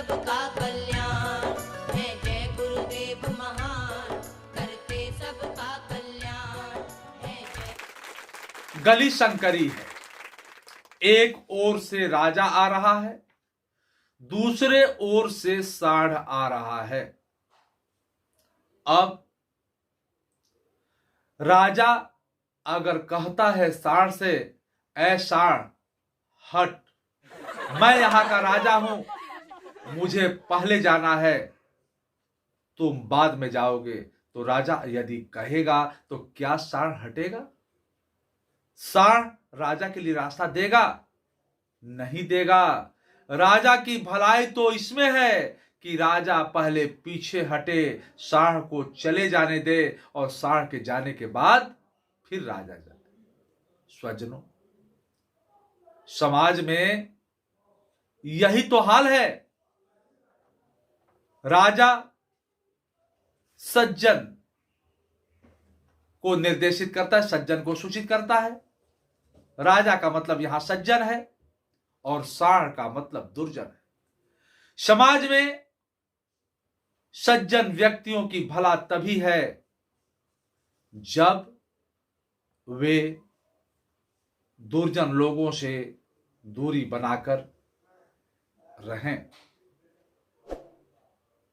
सबका कल्याण है। जय गुरुदेव महान, करते सबका कल्याण है। जय। गली शंकरी है। एक ओर से राजा आ रहा है, दूसरे ओर से साढ़ आ रहा है। अब राजा अगर कहता है साढ़ से, ऐ साढ़ हट, मैं यहां का राजा हूं, मुझे पहले जाना है, तुम बाद में जाओगे, तो राजा यदि कहेगा तो क्या साढ़ हटेगा? साढ़ राजा के लिए रास्ता देगा? नहीं देगा। राजा की भलाई तो इसमें है कि राजा पहले पीछे हटे, साढ़ को चले जाने दे, और साढ़ के जाने के बाद फिर राजा जाए। स्वजनों, समाज में यही तो हाल है। राजा सज्जन को निर्देशित करता है, सज्जन को सूचित करता है। राजा का मतलब यहां सज्जन है और साढ़ का मतलब दुर्जन है। समाज में सज्जन व्यक्तियों की भला तभी है जब वे दुर्जन लोगों से दूरी बनाकर रहें।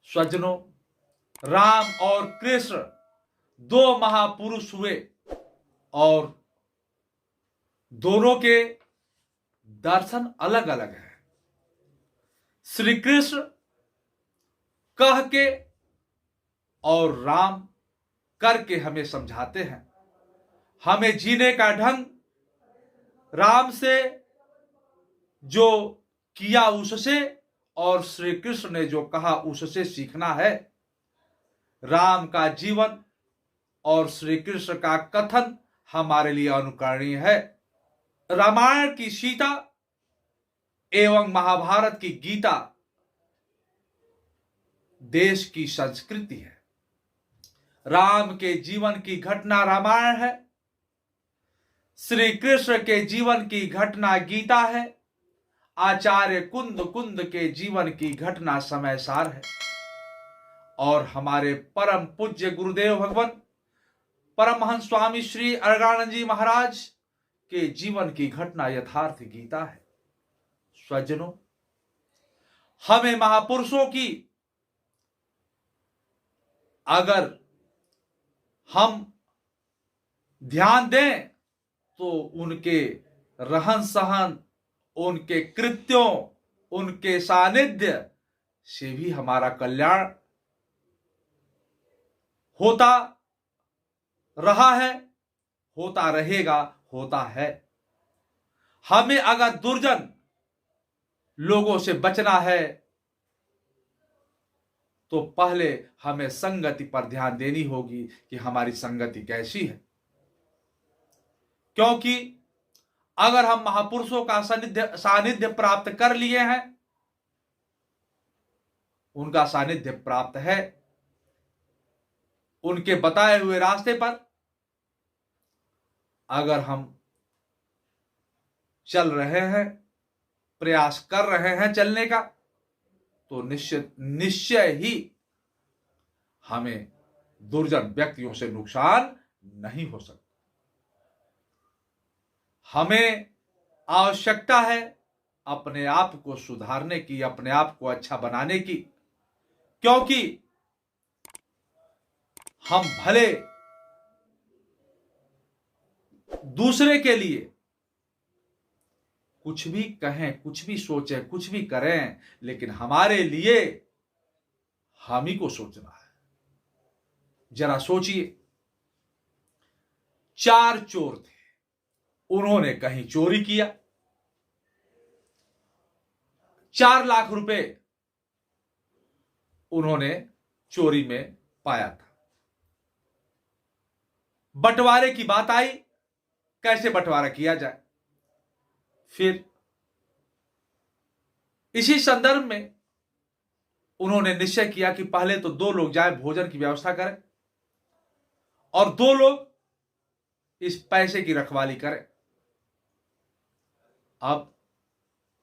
स्वजनों, राम और कृष्ण दो महापुरुष हुए और दोनों के दर्शन अलग अलग हैं। श्री कृष्ण कह के और राम करके हमें समझाते हैं। हमें जीने का ढंग राम से जो किया उससे, और श्री कृष्ण ने जो कहा उससे सीखना है। राम का जीवन और श्री कृष्ण का कथन हमारे लिए अनुकरणीय है। रामायण की सीता एवं महाभारत की गीता देश की संस्कृति है। राम के जीवन की घटना रामायण है, श्री कृष्ण के जीवन की घटना गीता है, आचार्य कुंद कुंद के जीवन की घटना समय सार है, और हमारे परम पूज्य गुरुदेव भगवान परमहंस स्वामी श्री अरगानंद जी महाराज के जीवन की घटना यथार्थ गीता है। स्वजनों, हमें महापुरुषों की अगर हम ध्यान दें तो उनके रहन सहन, उनके कृत्यों, उनके सानिध्य से भी हमारा कल्याण होता रहा है, होता रहेगा, होता है। हमें अगर दुर्जन लोगों से बचना है तो पहले हमें संगति पर ध्यान देनी होगी कि हमारी संगति कैसी है। क्योंकि अगर हम महापुरुषों का सानिध्य प्राप्त कर लिए हैं, उनका सानिध्य प्राप्त है, उनके बताए हुए रास्ते पर अगर हम चल रहे हैं, प्रयास कर रहे हैं चलने का, तो निश्चय ही हमें दुर्जन व्यक्तियों से नुकसान नहीं हो सकता। हमें आवश्यकता है अपने आप को सुधारने की, अपने आप को अच्छा बनाने की, क्योंकि हम भले दूसरे के लिए कुछ भी कहें, कुछ भी सोचें, कुछ भी करें, लेकिन हमारे लिए हम ही को सोचना है। जरा सोचिए, 4 चोर थे, उन्होंने कहीं चोरी किया, 4 लाख रुपए उन्होंने चोरी में पाया था। बंटवारे की बात आई, कैसे बंटवारा किया जाए। फिर इसी संदर्भ में उन्होंने निश्चय किया कि पहले तो 2 लोग जाए, भोजन की व्यवस्था करें, और 2 लोग इस पैसे की रखवाली करें। अब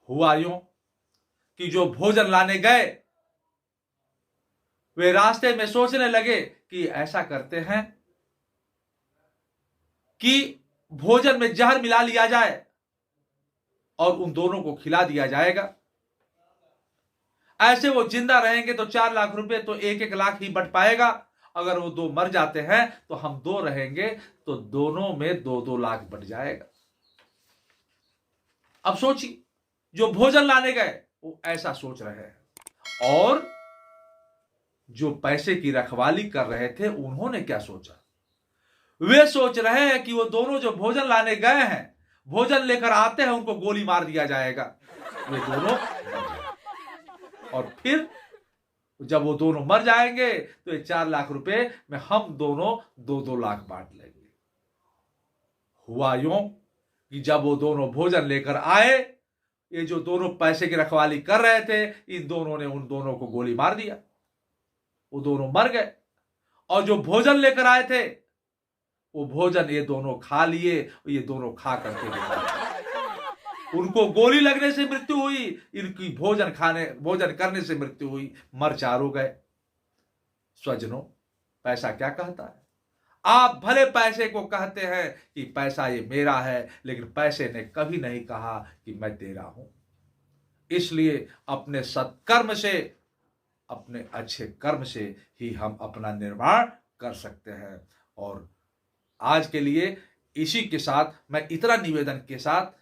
हुआ यूं कि जो भोजन लाने गए वे रास्ते में सोचने लगे कि ऐसा करते हैं कि भोजन में जहर मिला लिया जाए और उन दोनों को खिला दिया जाएगा। ऐसे वो जिंदा रहेंगे तो 4 लाख रुपए तो 1-1 लाख ही बट पाएगा। अगर वो 2 मर जाते हैं तो हम 2 रहेंगे तो दोनों में 2-2 लाख बट जाएगा। अब सोचिए, जो भोजन लाने गए वो ऐसा सोच रहे हैं, और जो पैसे की रखवाली कर रहे थे उन्होंने क्या सोचा? वे सोच रहे हैं कि वो दोनों जो भोजन लाने गए हैं, भोजन लेकर आते हैं, उनको गोली मार दिया जाएगा, वे दोनों, और फिर जब वो दोनों मर जाएंगे तो ये 4 लाख रुपए में हम दोनों 2-2 लाख बांट लेंगे। हुआ यूं कि जब वो दोनों भोजन लेकर आए, ये जो दोनों पैसे की रखवाली कर रहे थे, इन दोनों ने उन दोनों को गोली मार दिया, वो दोनों मर गए। और जो भोजन लेकर आए थे वो भोजन ये दोनों खा लिए, ये दोनों खा करके उनको गोली लगने से मृत्यु हुई, इनकी भोजन करने से मृत्यु हुई, मर चारों गए। स्वजनों, पैसा क्या कहता है? आप भले पैसे को कहते हैं कि पैसा ये मेरा है, लेकिन पैसे ने कभी नहीं कहा कि मैं तेरा हूं। इसलिए अपने सत्कर्म से, अपने अच्छे कर्म से ही हम अपना निर्माण कर सकते हैं। और आज के लिए इसी के साथ मैं इतना निवेदन के साथ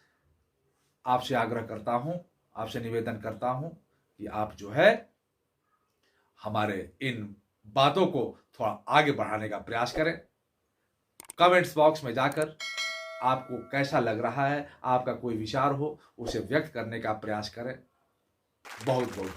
आपसे आग्रह करता हूं, आपसे निवेदन करता हूं कि आप जो है हमारे इन बातों को थोड़ा आगे बढ़ाने का प्रयास करें। कमेंट्स बॉक्स में जाकर आपको कैसा लग रहा है, आपका कोई विचार हो, उसे व्यक्त करने का प्रयास करें। बहुत बहुत